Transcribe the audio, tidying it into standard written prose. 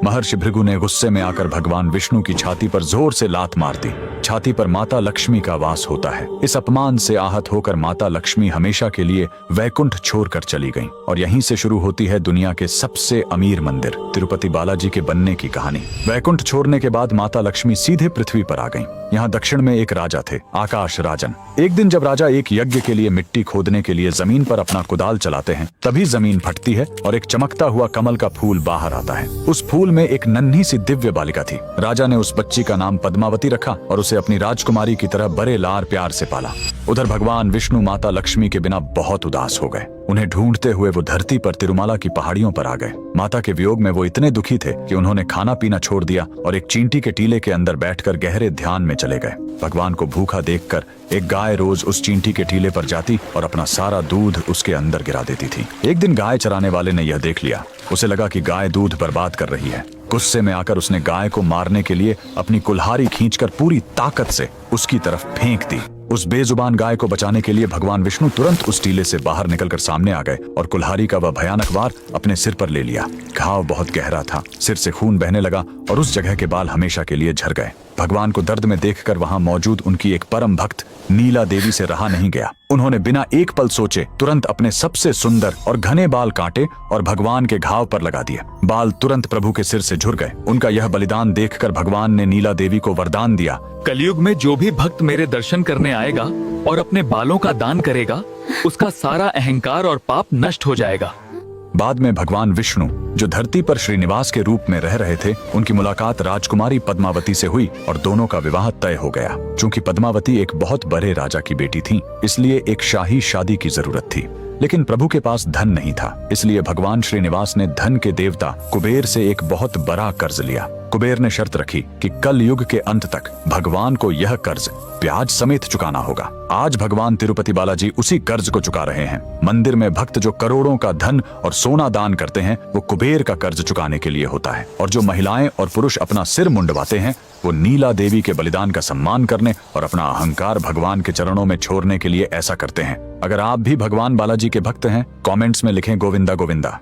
महर्षि भृगु ने गुस्से में आकर भगवान विष्णु की छाती पर जोर से लात मार दी। छाती पर माता लक्ष्मी का वास होता है। इस अपमान से आहत होकर माता लक्ष्मी हमेशा के लिए वैकुंठ छोड़कर चली गईं और यहीं से शुरू होती है दुनिया के सबसे अमीर मंदिर तिरुपति बालाजी के बनने की कहानी। वैकुंठ छोड़ने के बाद माता लक्ष्मी सीधे पृथ्वी पर आ गईं। यहाँ दक्षिण में एक राजा थे, आकाश राजन। एक दिन जब राजा एक यज्ञ के लिए मिट्टी खोदने के लिए जमीन पर अपना कुदाल चलाते हैं, तभी जमीन फटती है और एक चमकता हुआ कमल का फूल बाहर आता है। उस फूल में एक नन्ही सी दिव्य बालिका थी। राजा ने उस बच्ची का नाम पद्मावती रखा और उसे अपनी राजकुमारी की तरह बड़े लाड़ प्यार से पाला। उधर भगवान विष्णु माता लक्ष्मी के बिना बहुत उदास हो गए। उन्हें ढूंढते हुए वो धरती पर तिरुमाला की पहाड़ियों पर आ गए। माता के वियोग में वो इतने दुखी थे कि उन्होंने खाना पीना छोड़ दिया और एक चींटी के टीले के अंदर बैठकर गहरे ध्यान में चले गए। भगवान को भूखा देखकर एक गाय रोज उस चींटी के टीले पर जाती और अपना सारा दूध उसके अंदर गिरा देती थी। एक दिन गाय चराने वाले ने यह देख लिया। उसे लगा कि गाय दूध बर्बाद कर रही है। गुस्से में आकर उसने गाय को मारने के लिए अपनी कुल्हाड़ी खींचकर पूरी ताकत से उसकी तरफ फेंक दी। उस बेजुबान गाय को बचाने के लिए भगवान विष्णु तुरंत उस टीले से बाहर निकलकर सामने आ गए और कुल्हाड़ी का वह भयानक वार अपने सिर पर ले लिया। घाव बहुत गहरा था, सिर से खून बहने लगा और उस जगह के बाल हमेशा के लिए झड़ गए। भगवान को दर्द में देखकर वहां मौजूद उनकी एक परम भक्त नीला देवी से रहा नहीं गया। उन्होंने बिना एक पल सोचे तुरंत अपने सबसे सुंदर और घने बाल काटे और भगवान के घाव पर लगा दिए। बाल तुरंत प्रभु के सिर से झुर गए। उनका यह बलिदान देखकर भगवान ने नीला देवी को वरदान दिया, कलयुग में जो भी भक्त मेरे दर्शन करने आएगा और अपने बालों का दान करेगा, उसका सारा अहंकार और पाप नष्ट हो जाएगा। बाद में भगवान विष्णु जो धरती पर श्रीनिवास के रूप में रह रहे थे, उनकी मुलाकात राजकुमारी पद्मावती से हुई और दोनों का विवाह तय हो गया। चूंकि पद्मावती एक बहुत बड़े राजा की बेटी थी, इसलिए एक शाही शादी की जरूरत थी। लेकिन प्रभु के पास धन नहीं था, इसलिए भगवान श्रीनिवास ने धन के देवता कुबेर से एक बहुत बड़ा कर्ज लिया। कुबेर ने शर्त रखी कि कल युग के अंत तक भगवान को यह कर्ज ब्याज समेत चुकाना होगा। आज भगवान तिरुपति बालाजी उसी कर्ज को चुका रहे हैं। मंदिर में भक्त जो करोड़ों का धन और सोना दान करते हैं, वो कुबेर का कर्ज चुकाने के लिए होता है, और जो महिलाएं और पुरुष अपना सिर मुंडवाते हैं, वो नीला देवी के बलिदान का सम्मान करने और अपना अहंकार भगवान के चरणों में छोड़ने के लिए ऐसा करते हैं। अगर आप भी भगवान बालाजी के भक्त हैं, कमेंट्स में लिखें गोविंदा गोविंदा।